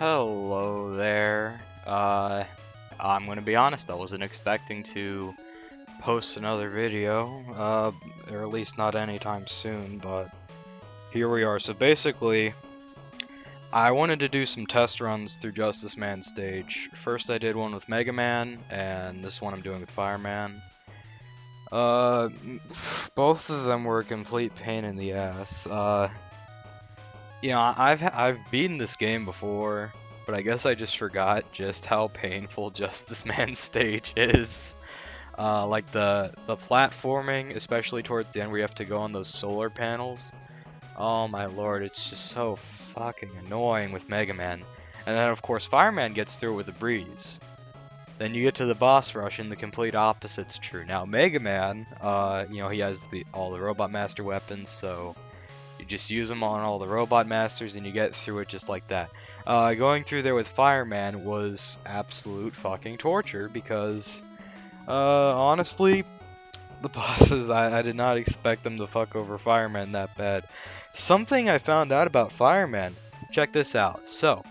Hello there. I'm gonna be honest, I wasn't expecting to post another video, or at least not anytime soon, but here we are. So basically, I wanted to do some test runs through Justice Man stage. First I did one with Mega Man, and this one I'm doing with Fireman. Both of them were a complete pain in the ass. I've beaten this game before, but I guess I just forgot just how painful Justice Man stage is. Like the platforming, especially towards the end where you have to go on those solar panels. Oh my lord, it's just so fucking annoying with Mega Man. And then of course Fireman gets through it with a breeze. Then you get to the boss rush and the complete opposite's true. Now Mega Man, he has all the Robot Master weapons, so you just use them on all the Robot Masters and you get through it just like that. Going through there with Fireman was absolute fucking torture because, honestly, the bosses, I did not expect them to fuck over Fireman that bad. Something I found out about Fireman, check this out. So,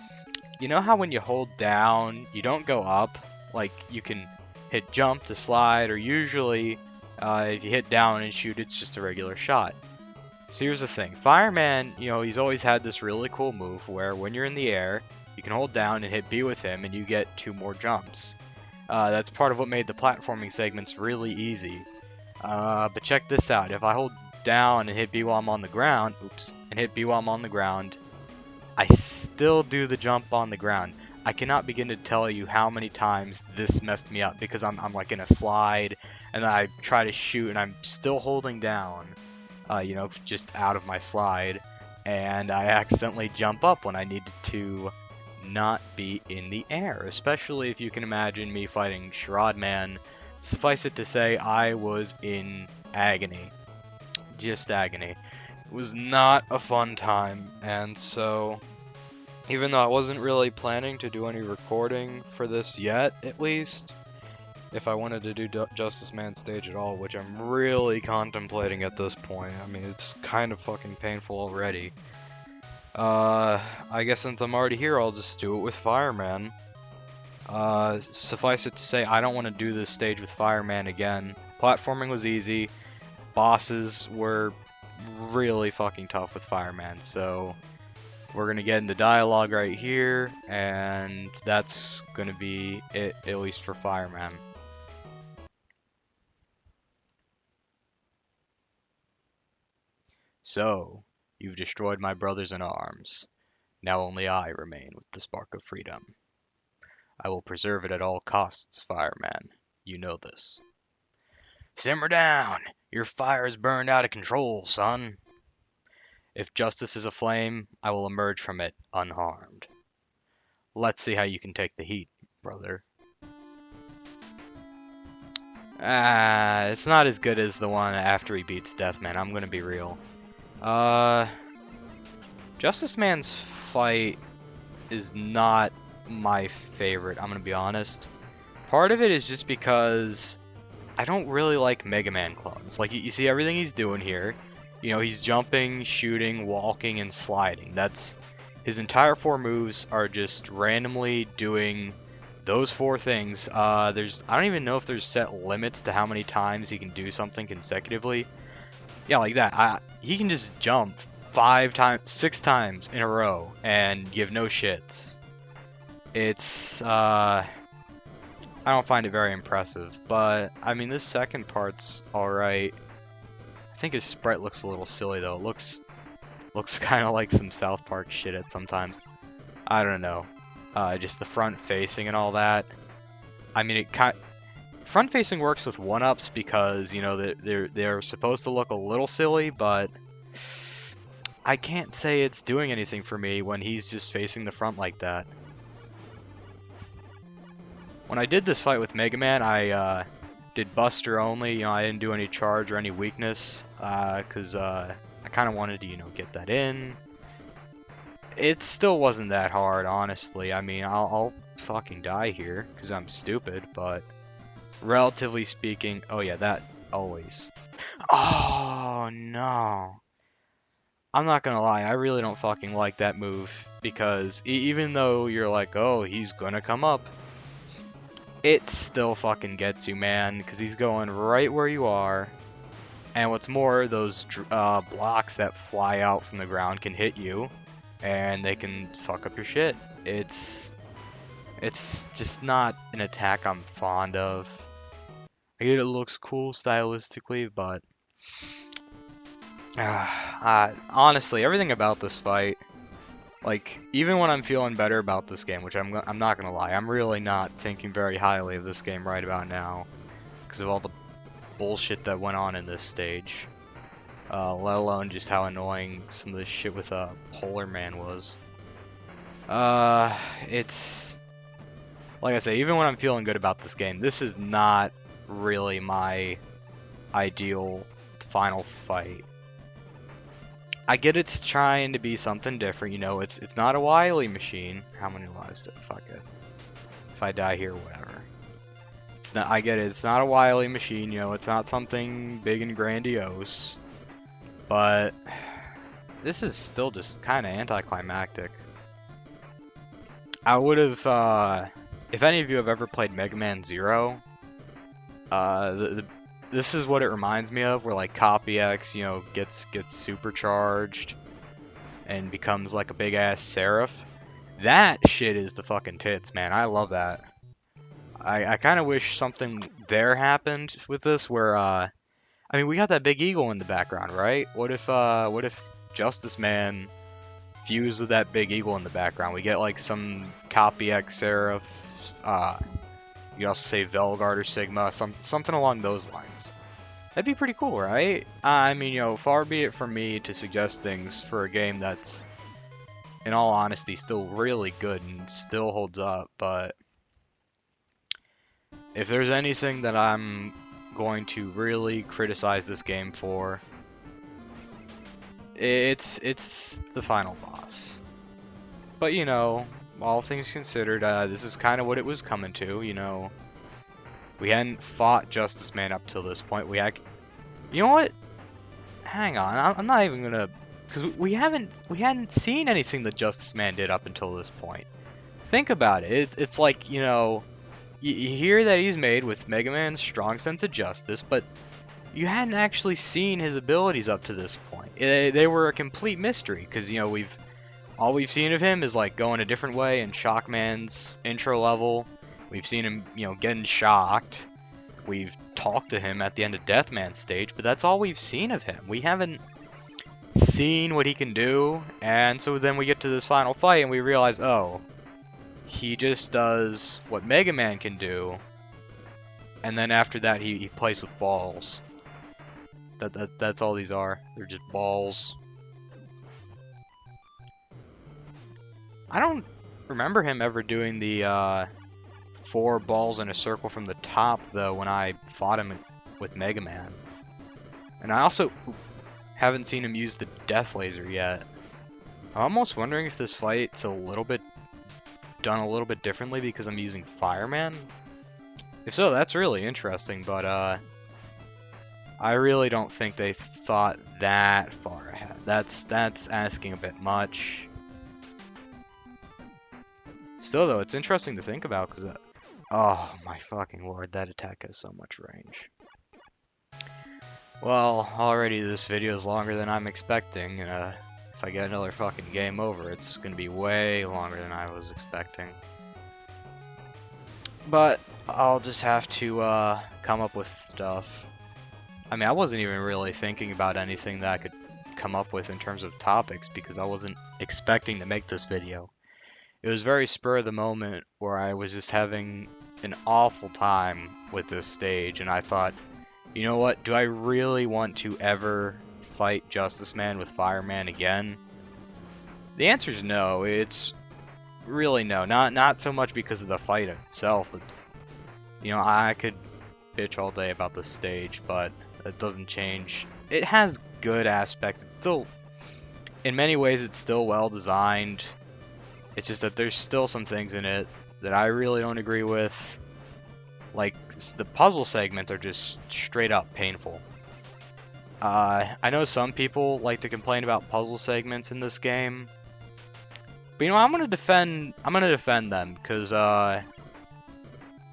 you know how when you hold down, you don't go up? Like, you can hit jump to slide, or usually, if you hit down and shoot, it's just a regular shot. So here's the thing, Fireman, he's always had this really cool move where when you're in the air, you can hold down and hit B with him and you get 2 more jumps. That's part of what made the platforming segments really easy. But check this out, if I hold down and hit B while I'm on the ground, and hit B while I'm on the ground, I still do the jump on the ground. I cannot begin to tell you how many times this messed me up because I'm like in a slide and I try to shoot and I'm still holding down. Just out of my slide, and I accidentally jump up when I needed to not be in the air, especially if you can imagine me fighting Charade Man. Suffice it to say, I was in agony. Just agony. It was not a fun time, and so, even though I wasn't really planning to do any recording for this yet, at least, if I wanted to do Justice Man stage at all, which I'm really contemplating at this point. I mean, it's kind of fucking painful already. I guess since I'm already here, I'll just do it with Fireman. Suffice it to say, I don't want to do this stage with Fireman again. Platforming was easy. Bosses were really fucking tough with Fireman, so we're gonna get into dialogue right here, and that's gonna be it, at least for Fireman. So, you've destroyed my brothers in arms. Now only I remain with the spark of freedom. I will preserve it at all costs, Fireman. You know this. Simmer down! Your fire is burned out of control, son. If justice is aflame, I will emerge from it unharmed. Let's see how you can take the heat, brother. It's not as good as the one after he beats Deathman, I'm gonna be real. Justice Man's fight is not my favorite, I'm gonna be honest. Part of it is just because I don't really like Mega Man clones. Like, you see everything he's doing here. He's jumping, shooting, walking, and sliding. That's his entire 4 moves are just randomly doing those 4 things. I don't even know if there's set limits to how many times he can do something consecutively. Yeah, like that. He can just jump 6 times in a row and give no shits. It's, I don't find it very impressive, but, I mean, this second part's alright. I think his sprite looks a little silly, though. It looks kind of like some South Park shit at sometimes. I don't know. Just the front facing and all that. I mean, front facing works with 1-ups because, they're supposed to look a little silly, but I can't say it's doing anything for me when he's just facing the front like that. When I did this fight with Mega Man, I did Buster only. I didn't do any charge or any weakness, because I kind of wanted to, get that in. It still wasn't that hard, honestly. I mean, I'll fucking die here because I'm stupid, but relatively speaking, oh yeah, that always. Oh no. I'm not gonna lie, I really don't fucking like that move. because even though you're like, oh, he's gonna come up, it still fucking gets you, man, because he's going right where you are. And what's more, those blocks that fly out from the ground can hit you, and they can fuck up your shit. It's just not an attack I'm fond of. I get it looks cool stylistically, but honestly, everything about this fight, like, even when I'm feeling better about this game, which I'm not gonna lie, I'm really not thinking very highly of this game right about now, because of all the bullshit that went on in this stage. Let alone just how annoying some of this shit with Polar Man was. It's like I say, even when I'm feeling good about this game, this is not really my ideal final fight. I get it's trying to be something different, you know, it's not a Wily machine. How many lives did fuck it? If I die here, whatever. It's not, I get it, it's not a Wily machine, you know, it's not something big and grandiose. But this is still just kind of anticlimactic. I would have, if any of you have ever played Mega Man Zero, this is what it reminds me of, where like Copy X, you know, gets supercharged and becomes like a big ass Seraph. That shit is the fucking tits, man. I love that. I kind of wish something there happened with this, where I mean, we got that big eagle in the background, right? What if Justice Man fused with that big eagle in the background? We get like some Copy X Seraph. You also say Velgard or Sigma, something along those lines. That'd be pretty cool, right? I mean, you know, far be it from me to suggest things for a game that's, in all honesty, still really good and still holds up, but if there's anything that I'm going to really criticize this game for, it's the final boss. But, you know, all things considered, this is kind of what it was coming to, you know. We hadn't fought Justice Man up till this point. You know what? Hang on, I'm not even gonna, because we hadn't seen anything that Justice Man did up until this point. Think about it. It's like, you know, you hear that he's made with Mega Man's strong sense of justice, but you hadn't actually seen his abilities up to this point. They were a complete mystery, because, you know, all we've seen of him is like going a different way in Shockman's intro level. We've seen him, you know, getting shocked. We've talked to him at the end of Deathman's stage, but that's all we've seen of him. We haven't seen what he can do, and so then we get to this final fight and we realize, oh, he just does what Mega Man can do, and then after that he plays with balls. That's all these are. They're just balls. I don't remember him ever doing the 4 balls in a circle from the top, though, when I fought him with Mega Man. And I also haven't seen him use the death laser yet. I'm almost wondering if this fight's done a little bit differently because I'm using Fireman. If so, that's really interesting, but I really don't think they thought that far ahead. That's asking a bit much. Still, though, it's interesting to think about, because oh my fucking lord, that attack has so much range. Well, already this video is longer than I'm expecting. If I get another fucking game over, it's gonna be way longer than I was expecting. But I'll just have to come up with stuff. I mean, I wasn't even really thinking about anything that I could come up with in terms of topics, because I wasn't expecting to make this video. It was very spur of the moment, where I was just having an awful time with this stage, and I thought, you know what, do I really want to ever fight Justice Man with Fireman again? The answer is no. It's really no. Not so much because of the fight itself, but, you know, I could bitch all day about this stage, but that doesn't change. It has good aspects. It's still, in many ways, it's still well designed. It's just that there's still some things in it that I really don't agree with. Like, the puzzle segments are just straight up painful. I know some people like to complain about puzzle segments in this game, But you know, I'm gonna defend them, because, I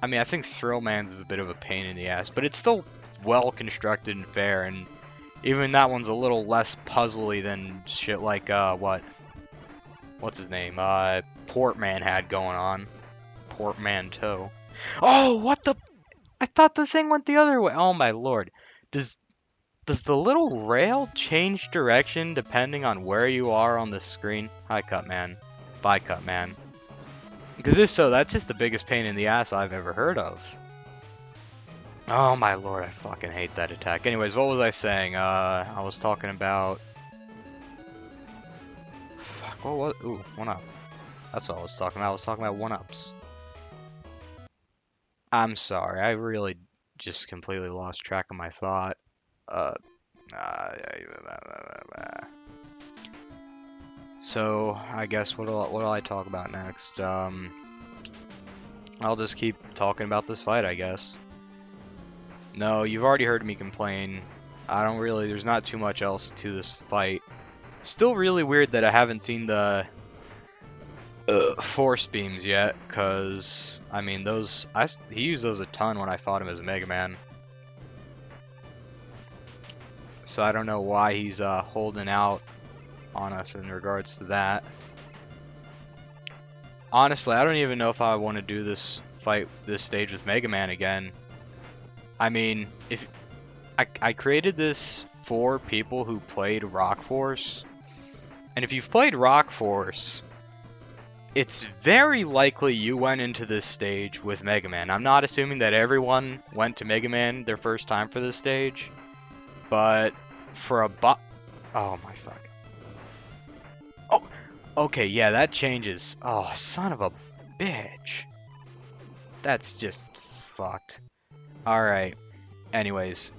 mean, I think Thrill Man's is a bit of a pain in the ass, but it's still well constructed and fair, and even that one's a little less puzzly than shit like, what's his name? Portman had going on. Portmanteau. Oh, what the? I thought the thing went the other way. Oh my lord. Does does the little rail change direction depending on where you are on the screen? Hi, Cutman. Bye, Cutman. Because if so, that's just the biggest pain in the ass I've ever heard of. Oh my lord, I fucking hate that attack. Anyways, what was I saying? I was talking about... Fuck, what was... Ooh, 1-up. That's what I was talking about. I was talking about 1-ups. I'm sorry, I really just completely lost track of my thought. So, I guess what'll I talk about next? I'll just keep talking about this fight, I guess. No, you've already heard me complain. There's not too much else to this fight. Still really weird that I haven't seen the force beams yet, because, I mean, he used those a ton when I fought him as a Mega Man. So I don't know why he's holding out on us in regards to that. Honestly, I don't even know if I want to do this stage with Mega Man again. I mean, if I created this for people who played Rock Force, and if you've played Rock Force, it's very likely you went into this stage with Mega Man. I'm not assuming that everyone went to Mega Man their first time for this stage, but for a oh my fuck. Oh, okay, yeah, that changes. Oh, son of a bitch. That's just fucked. Alright, anyways.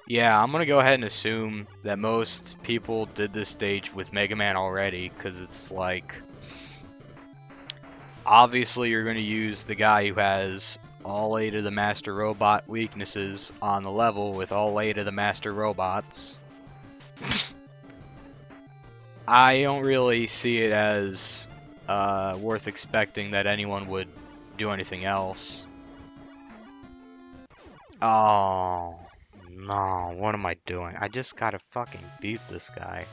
Yeah, I'm gonna go ahead and assume that most people did this stage with Mega Man already, because it's like... Obviously, you're gonna use the guy who has all 8 of the Master Robot weaknesses on the level with all 8 of the Master Robots. I don't really see it as worth expecting that anyone would do anything else. Oh, no, what am I doing? I just gotta fucking beat this guy.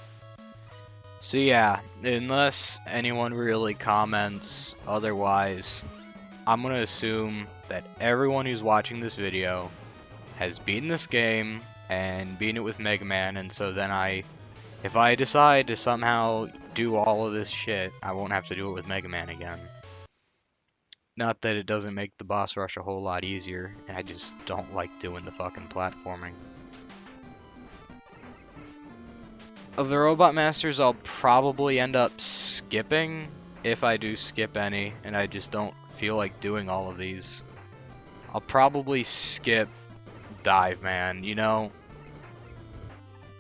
So yeah, unless anyone really comments otherwise, I'm gonna assume that everyone who's watching this video has beaten this game and beaten it with Mega Man, and so then if I decide to somehow do all of this shit, I won't have to do it with Mega Man again. Not that it doesn't make the boss rush a whole lot easier, I just don't like doing the fucking platforming. Of the Robot Masters, I'll probably end up skipping, if I do skip any, and I just don't feel like doing all of these. I'll probably skip Dive Man, you know?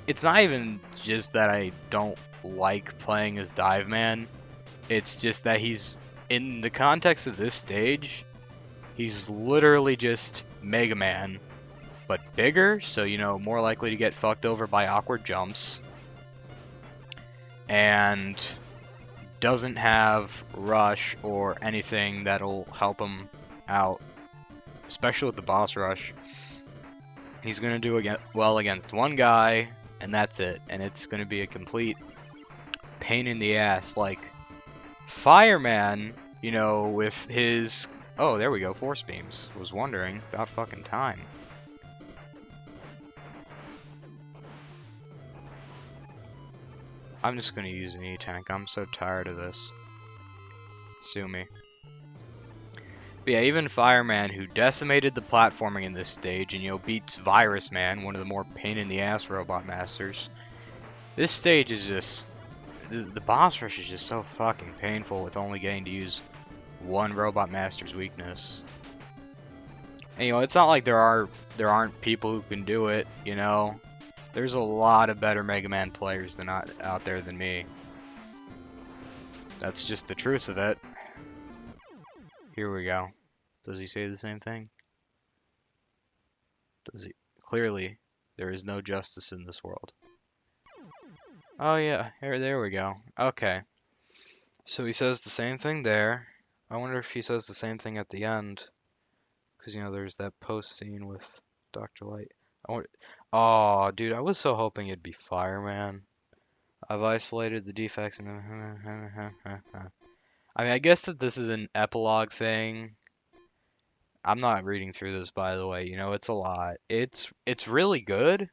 It's not even just that I don't like playing as Dive Man, it's just that he's, in the context of this stage, he's literally just Mega Man, but bigger, so, you know, more likely to get fucked over by awkward jumps. And doesn't have rush or anything that'll help him out, especially with the boss rush. He's gonna do well against one guy, and that's it, and it's gonna be a complete pain in the ass. Like Fireman, you know, with his... Oh, there we go, force beams. Was wondering, about fucking time. I'm just gonna use an E-Tank. I'm so tired of this. Sue me. But yeah, even Fireman, who decimated the platforming in this stage, and, you know, beats Virus Man, one of the more pain-in-the-ass Robot Masters. This stage is just... The boss rush is just so fucking painful with only getting to use one Robot Master's weakness. And, you know, it's not like there aren't people who can do it, you know? There's a lot of better Mega Man players out there than me. That's just the truth of it. Here we go. Does he say the same thing? Does he? Clearly, there is no justice in this world. Oh yeah, there we go. Okay. So he says the same thing there. I wonder if he says the same thing at the end. Because, there's that post scene with Dr. Light. Oh, dude, I was so hoping it'd be Fireman. I've isolated the defects in the... I mean, I guess that this is an epilogue thing. I'm not reading through this, by the way. It's a lot. It's really good.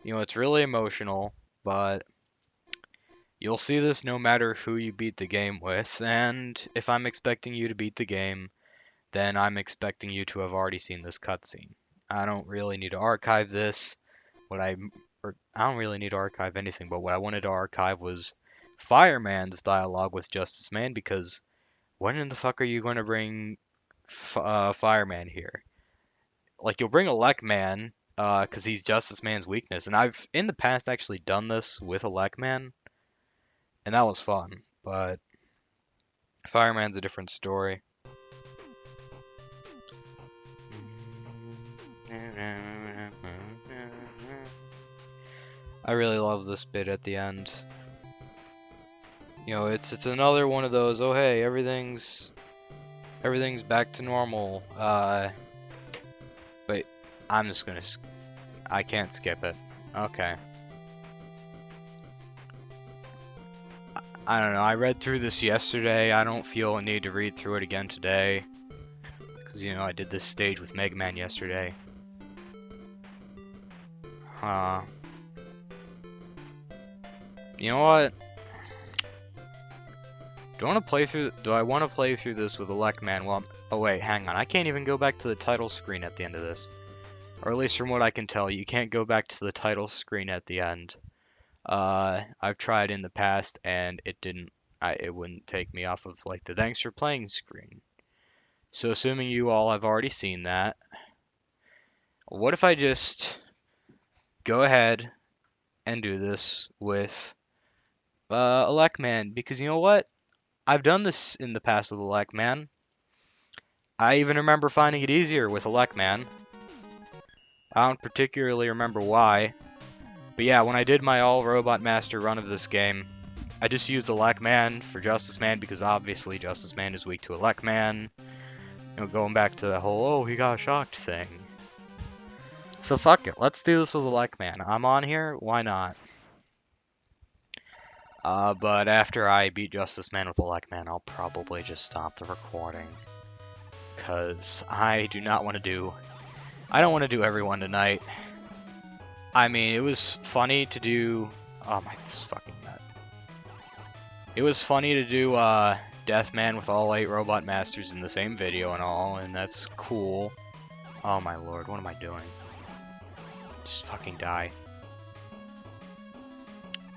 It's really emotional, but you'll see this no matter who you beat the game with. And if I'm expecting you to beat the game, then I'm expecting you to have already seen this cutscene. I don't really need to archive this. I don't really need to archive anything, but what I wanted to archive was Fireman's dialogue with Justice Man, because when in the fuck are you going to bring Fireman here? Like, you'll bring Elec Man, because he's Justice Man's weakness, and I've in the past actually done this with Elec Man, and that was fun, but Fireman's a different story. I really love this bit at the end. It's another one of those, oh hey, everything's back to normal. But I'm just gonna, I can't skip it. Okay. I don't know, I read through this yesterday. I don't feel a need to read through it again today. Because, I did this stage with Mega Man yesterday. You know what? Do I want to play through this with Elec Man? Well, oh wait, hang on. I can't even go back to the title screen at the end of this. Or at least from what I can tell, you can't go back to the title screen at the end. I've tried in the past and it wouldn't take me off of like the thanks for playing screen. So assuming you all have already seen that, what if I just go ahead and do this with Elec Man? Because you know what? I've done this in the past with Elec Man. I even remember finding it easier with Elec Man. I don't particularly remember why. But yeah, when I did my all Robot Master run of this game, I just used Elec Man for Justice Man because obviously Justice Man is weak to Elec Man. Going back to the whole, oh, he got shocked thing. So fuck it, let's do this with Elec Man. I'm on here, why not? But after I beat Justice Man with Elec Man, I'll probably just stop the recording. Because I don't want to do everyone tonight. I mean, it was funny to do, oh my, this is fucking nut. It was funny to do, Deathman with all 8 Robot Masters in the same video and all, and that's cool. Oh my lord, what am I doing? Just fucking die.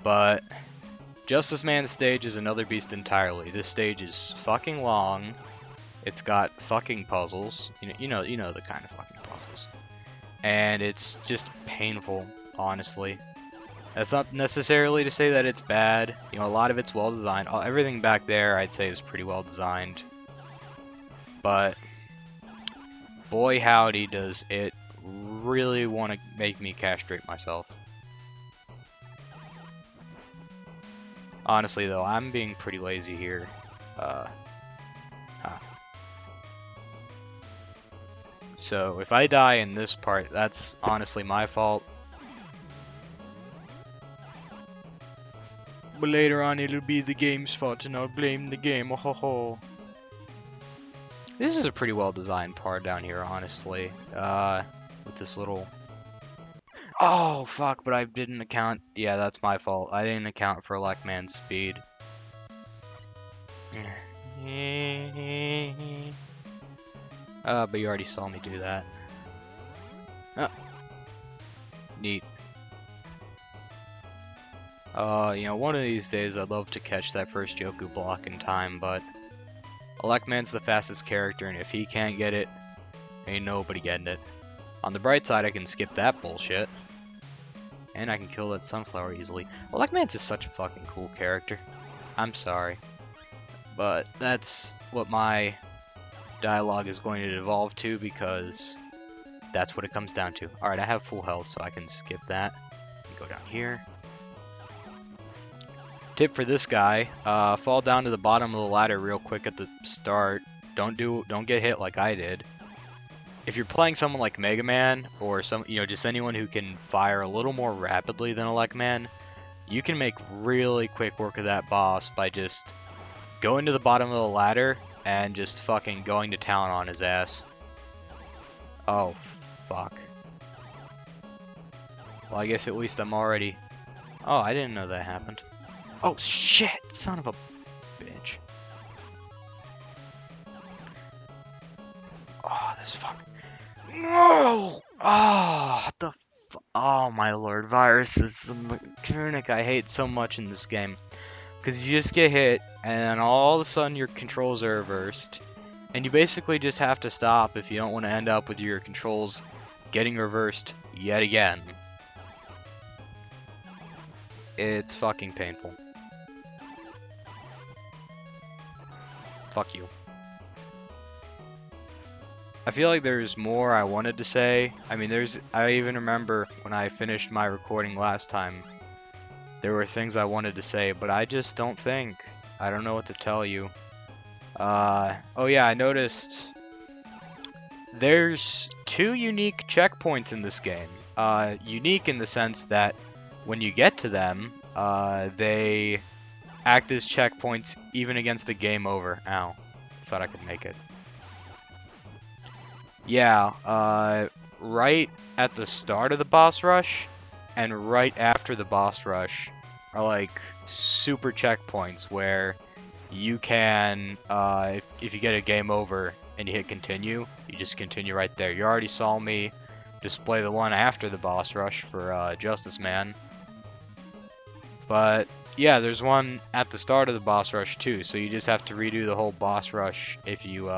But Justice Man's stage is another beast entirely. This stage is fucking long. It's got fucking puzzles. You know the kind of fucking puzzles. And it's just painful, honestly. That's not necessarily to say that it's bad. A lot of it's well designed. Everything back there, I'd say, is pretty well designed. But boy howdy does it really want to make me castrate myself. Honestly though, I'm being pretty lazy here. So if I die in this part, that's honestly my fault. But later on it'll be the game's fault and I'll blame the game, oh ho ho. This is a pretty well designed part down here, honestly. With this little... Oh, fuck, but I didn't account... Yeah, that's my fault. I didn't account for Elec Man's speed. But you already saw me do that. Oh. Neat. One of these days I'd love to catch that first Joku block in time, but Elec Man's the fastest character, and if he can't get it, ain't nobody getting it. On the bright side, I can skip that bullshit. And I can kill that sunflower easily. Elec Man's just such a fucking cool character. I'm sorry. But that's what my dialogue is going to devolve to, because that's what it comes down to. Alright, I have full health, so I can skip that. Go down here. Tip for this guy, fall down to the bottom of the ladder real quick at the start. Don't get hit like I did. If you're playing someone like Mega Man or just anyone who can fire a little more rapidly than Elec Man, you can make really quick work of that boss by just going to the bottom of the ladder and just fucking going to town on his ass. Oh, fuck. Well, I guess at least I'm already... Oh, I didn't know that happened. Oh, shit! Son of a bitch. Oh, this fuck. No! Oh, oh, my lord. Virus is the mechanic I hate so much in this game. Because you just get hit, and all of a sudden your controls are reversed. And you basically just have to stop if you don't want to end up with your controls getting reversed yet again. It's fucking painful. Fuck you. I feel like there's more I wanted to say. I mean, I even remember when I finished my recording last time, there were things I wanted to say, but I just don't think. I don't know what to tell you. Oh yeah, I noticed there's 2 unique checkpoints in this game. Unique in the sense that when you get to them, they act as checkpoints even against a game over. Ow. Thought I could make it. Yeah, right at the start of the boss rush and right after the boss rush are like super checkpoints where you can, if you get a game over and you hit continue, you just continue right there. You already saw me display the one after the boss rush for Justice Man. But yeah, there's one at the start of the boss rush too, so you just have to redo the whole boss rush if you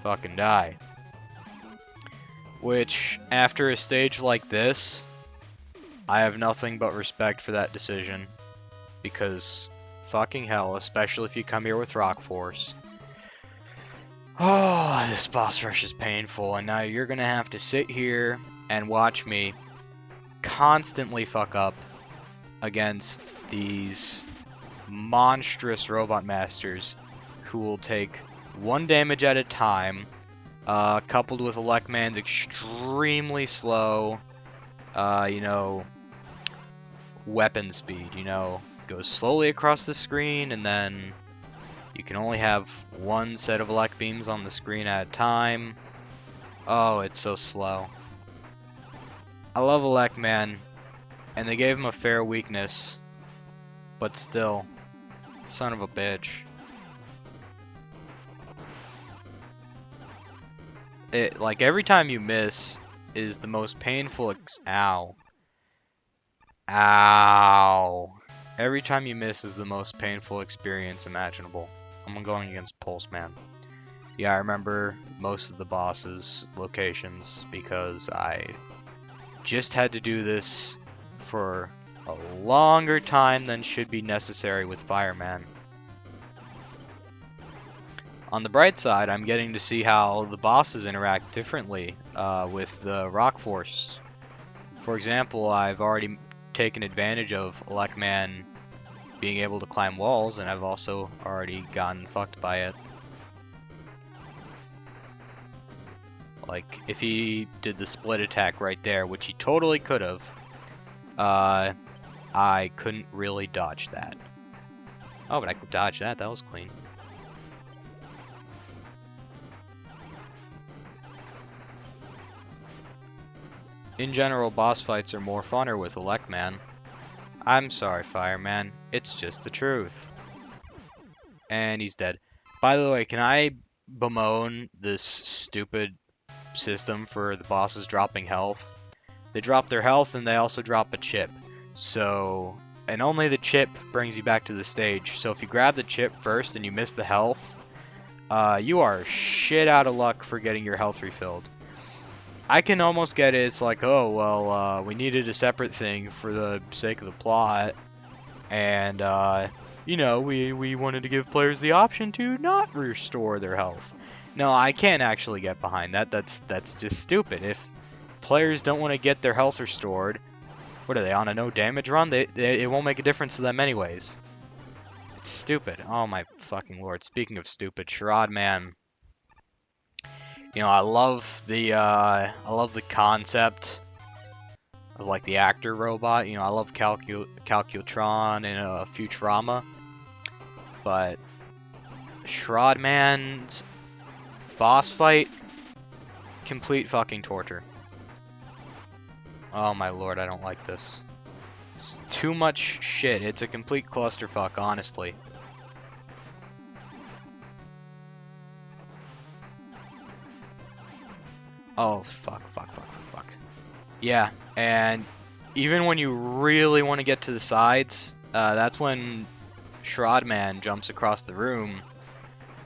fucking die. Which, after a stage like this, I have nothing but respect for that decision. Because, fucking hell, especially if you come here with Rock Force. Oh, this boss rush is painful, and now you're gonna have to sit here and watch me constantly fuck up against these monstrous robot masters who will take 1 damage at a time, coupled with Elec Man's extremely slow, weapon speed, goes slowly across the screen, and then you can only have 1 set of Elec beams on the screen at a time. Oh, it's so slow. I love Elec Man, and they gave him a fair weakness, but still, son of a bitch. Like, every time you miss is the most painful ow. Ow. Every time you miss is the most painful experience imaginable. I'm going against Pulse Man. Yeah, I remember most of the bosses' locations because I just had to do this for a longer time than should be necessary with Fireman. On the bright side, I'm getting to see how the bosses interact differently with the Rock Force. For example, I've already taken advantage of Elec Man being able to climb walls, and I've also already gotten fucked by it. Like, if he did the split attack right there, which he totally could have, I couldn't really dodge that. Oh, but I could dodge that. That was clean. In general, boss fights are more funner with Elec Man. I'm sorry, Fireman. It's just the truth. And he's dead. By the way, can I bemoan this stupid system for the bosses dropping health? They drop their health and they also drop a chip. So, and only the chip brings you back to the stage. So if you grab the chip first and you miss the health, you are shit out of luck for getting your health refilled. I can almost get it. It's like, oh, well, we needed a separate thing for the sake of the plot. And, we wanted to give players the option to not restore their health. No, I can't actually get behind that. That's just stupid. If players don't want to get their health restored, what are they, on a no damage run? It won't make a difference to them anyways. It's stupid. Oh my fucking lord. Speaking of stupid, Sherrod Man. You know, I love the concept of like the actor robot. You know, I love Calcultron and Futurama, but Sherrod Man's boss fight, complete fucking torture. Oh my lord, I don't like this. It's too much shit. It's a complete clusterfuck, honestly. Oh, fuck. Yeah, and even when you really want to get to the sides, that's when Sherrod Man jumps across the room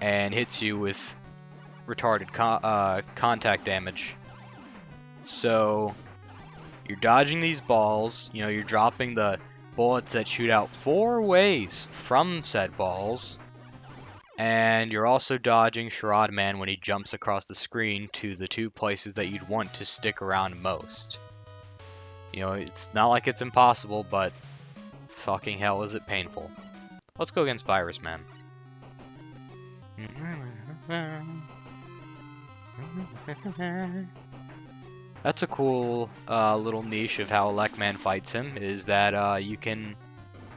and hits you with retarded contact damage. So, you're dodging these balls, you know, you're dropping the bullets that shoot out 4 ways from said balls, and you're also dodging Sherrod Man when he jumps across the screen to the 2 places that you'd want to stick around most. You know, it's not like it's impossible, but fucking hell is it painful. Let's go against Virus Man. That's a cool little niche of how Elec Man fights him, is that you can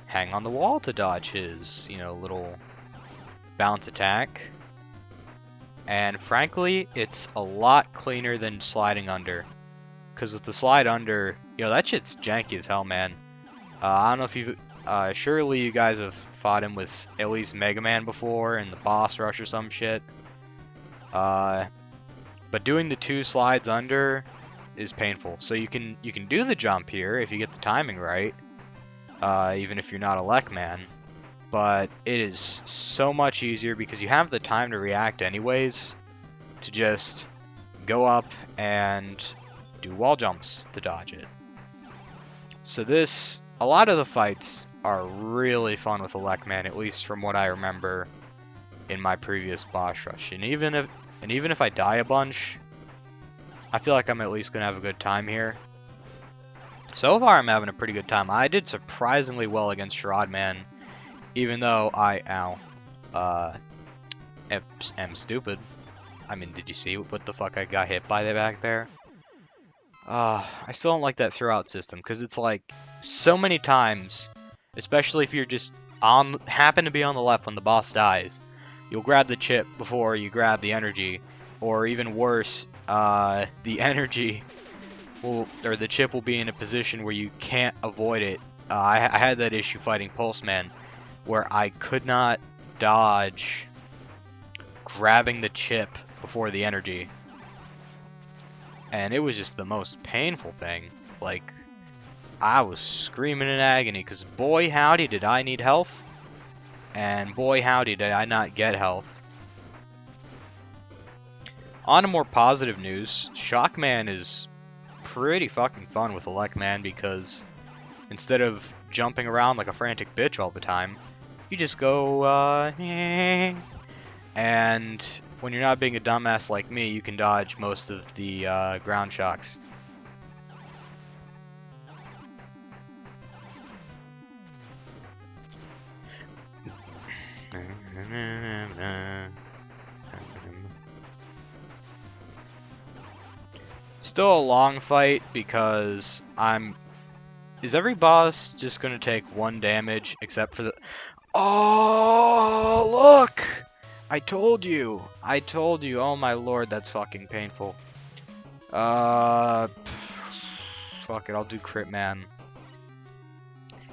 hang on the wall to dodge his, you know, little bounce attack. And frankly, it's a lot cleaner than sliding under. Because with the slide under, you know, that shit's janky as hell, man. I don't know if you've... surely you guys have fought him with at least Mega Man before, in the boss rush or some shit. But doing the 2 slides under is painful. So you can do the jump here if you get the timing right, even if you're not Elec Man. But it is so much easier because you have the time to react anyways, to just go up and do wall jumps to dodge it. So a lot of the fights are really fun with Elec Man, at least from what I remember in my previous boss rush. And even if I die a bunch, I feel like I'm at least gonna have a good time here. So far, I'm having a pretty good time. I did surprisingly well against Sherrod Man, even though I am stupid. I mean, did you see what the fuck I got hit by back there? I still don't like that throwout system, because it's like, so many times, especially if you're just happen to be on the left when the boss dies, you'll grab the chip before you grab the energy, or even worse, the energy or the chip will be in a position where you can't avoid it. I had that issue fighting Pulse Man, where I could not dodge grabbing the chip before the energy. And it was just the most painful thing. Like, I was screaming in agony, because boy howdy did I need health, and boy howdy did I not get health. On to more positive news, Shockman is pretty fucking fun with Elec Man, because instead of jumping around like a frantic bitch all the time, you just go, and when you're not being a dumbass like me, you can dodge most of the ground shocks. Still a long fight because is every boss just gonna take 1 damage except for the... Oh, look! I told you! Oh my lord, that's fucking painful. Fuck it, I'll do Crit Man.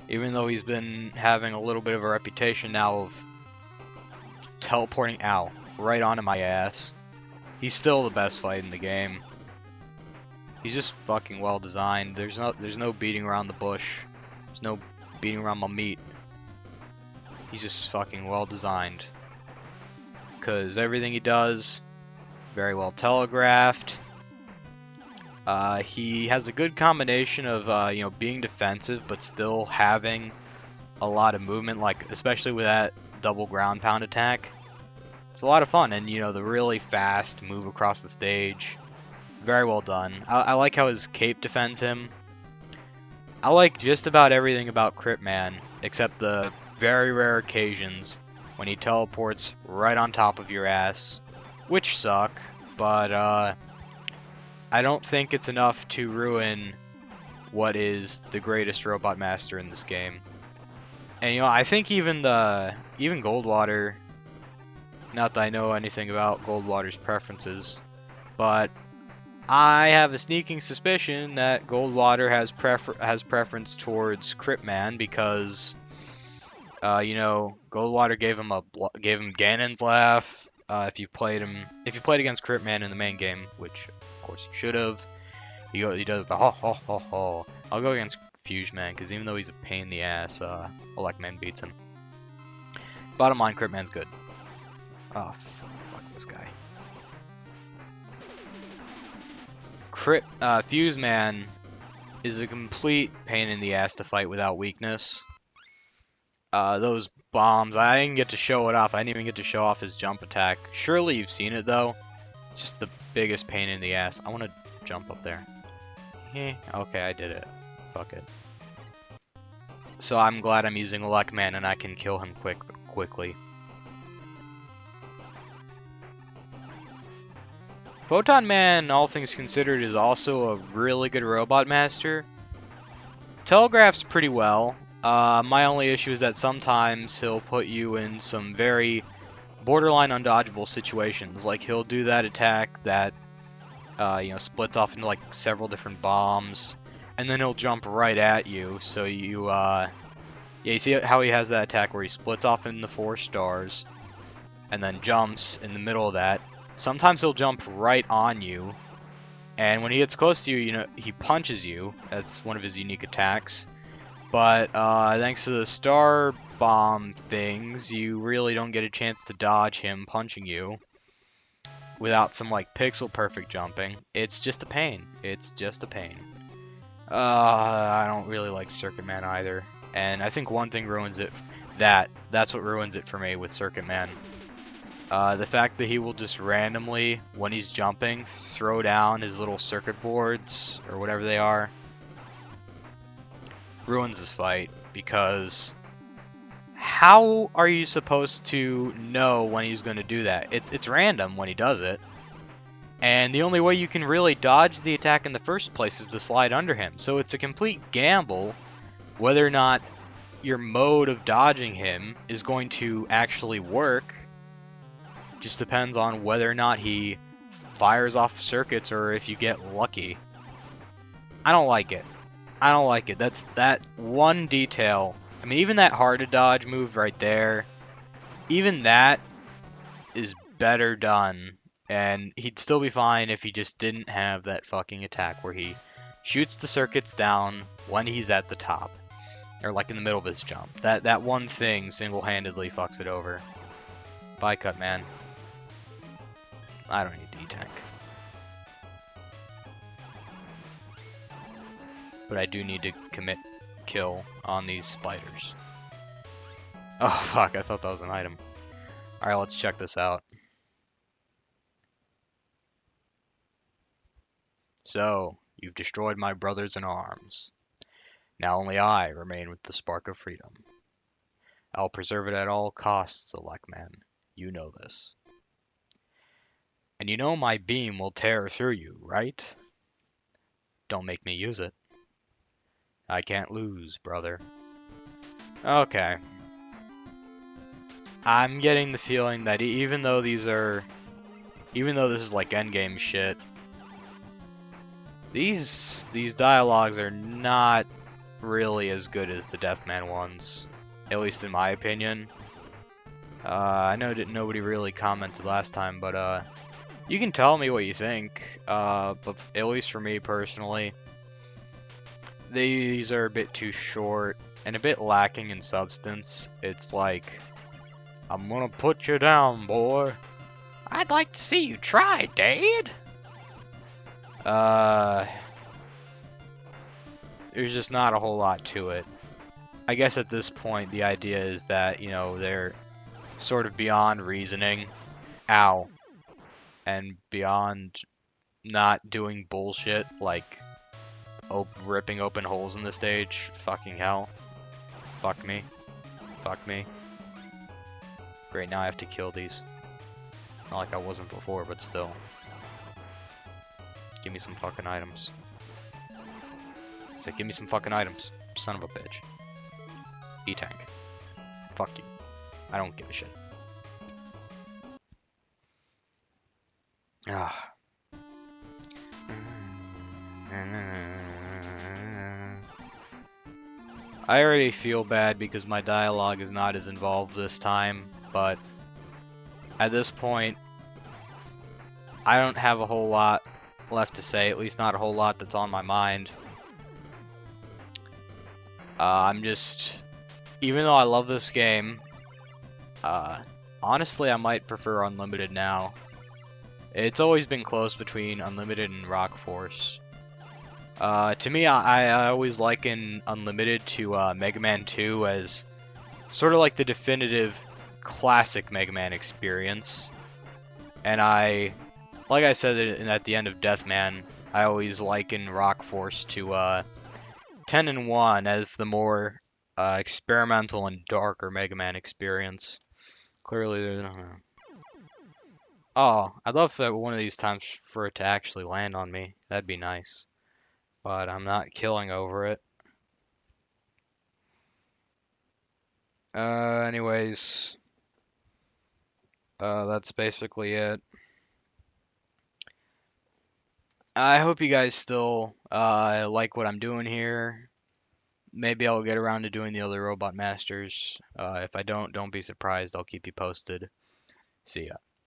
Even though he's been having a little bit of a reputation now of teleporting right onto my ass, he's still the best fight in the game. He's just fucking well designed. There's no beating around the bush. There's no beating around my meat. He's just fucking well designed. Because everything he does, very well telegraphed. He has a good combination of you know, being defensive but still having a lot of movement, like especially with that double ground pound attack. It's a lot of fun, and you know, the really fast move across the stage, very well done. I like how his cape defends him. I like just about everything about Crit Man except the very rare occasions when he teleports right on top of your ass, which suck, but I don't think it's enough to ruin what is the greatest robot master in this game. And you know, I think even Goldwater, not that I know anything about Goldwater's preferences, but I have a sneaking suspicion that Goldwater has preference towards Crypt Man because you know, Goldwater gave him Ganon's laugh. If you played against Crypt Man in the main game, which of course you should have, he does the ho ho ho ho. I'll go against Fuse Man because even though he's a pain in the ass, Elec Man beats him. Bottom line, Crypt Man's good. Oh fuck this guy. Fuse Man is a complete pain in the ass to fight without weakness. Those bombs, I didn't get to show it off. I didn't even get to show off his jump attack. Surely you've seen it though. Just the biggest pain in the ass. I want to jump up there. Okay, I did it. Fuck it. So I'm glad I'm using Elec Man and I can kill him quickly. Photon Man, all things considered, is also a really good robot master. Telegraphs pretty well. My only issue is that sometimes he'll put you in some very borderline undodgeable situations. Like he'll do that attack that you know, splits off into like several different bombs, and then he'll jump right at you. So you yeah, you see how he has that attack where he splits off into 4 stars, and then jumps in the middle of that. Sometimes he'll jump right on you, and when he gets close to you, you know, he punches you. That's one of his unique attacks. But thanks to the star bomb things, you really don't get a chance to dodge him punching you without some like pixel perfect jumping. It's just a pain. It's just a pain. I don't really like Circuit Man either, and I think one thing ruins it. That's what ruins it for me with Circuit Man. The fact that he will just randomly, when he's jumping, throw down his little circuit boards, or whatever they are, ruins his fight, because how are you supposed to know when he's going to do that? It's random when he does it, and the only way you can really dodge the attack in the first place is to slide under him, so it's a complete gamble whether or not your mode of dodging him is going to actually work. Just depends on whether or not he fires off circuits or if you get lucky. I don't like it. I don't like it. That's that one detail. I mean, even that hard to dodge move right there, even that is better done. And he'd still be fine if he just didn't have that fucking attack where he shoots the circuits down when he's at the top. Or like in the middle of his jump. That one thing single-handedly fucks it over. Bye, Cut Man. I don't need D-Tank. But I do need to commit kill on these spiders. Oh fuck, I thought that was an item. Alright, let's check this out. So, you've destroyed my brothers in arms. Now only I remain with the spark of freedom. I'll preserve it at all costs, Elec Man. You know this. And you know my beam will tear through you, right? Don't make me use it. I can't lose, brother. Okay. I'm getting the feeling that even though this is like endgame shit, these dialogues are not really as good as the Deathman ones, at least in my opinion. I know that nobody really commented last time, but you can tell me what you think. But at least for me personally, these are a bit too short and a bit lacking in substance. It's like, I'm gonna put you down, boy. I'd like to see you try, Dad. There's just not a whole lot to it. I guess at this point, the idea is that, you know, they're sort of beyond reasoning. Ow. And beyond not doing bullshit like ripping open holes in the stage. Fucking hell. Fuck me. Fuck me. Great, now I have to kill these. Not like I wasn't before, but still. Give me some fucking items. So give me some fucking items. Son of a bitch. E-tank. Fuck you. I don't give a shit. Ah. I already feel bad because my dialogue is not as involved this time, but at this point, I don't have a whole lot left to say, at least not a whole lot that's on my mind. I'm just, even though I love this game, honestly I might prefer Unlimited now. It's always been close between Unlimited and Rock Force. To me, I always liken Unlimited to Mega Man 2 as sort of like the definitive classic Mega Man experience. And like I said at the end of Deathman, I always liken Rock Force to 10 and 1 as the more experimental and darker Mega Man experience. Clearly, there's oh, I'd love for one of these times for it to actually land on me. That'd be nice. But I'm not killing over it. Anyways, that's basically it. I hope you guys still like what I'm doing here. Maybe I'll get around to doing the other Robot Masters. If I don't be surprised. I'll keep you posted. See ya.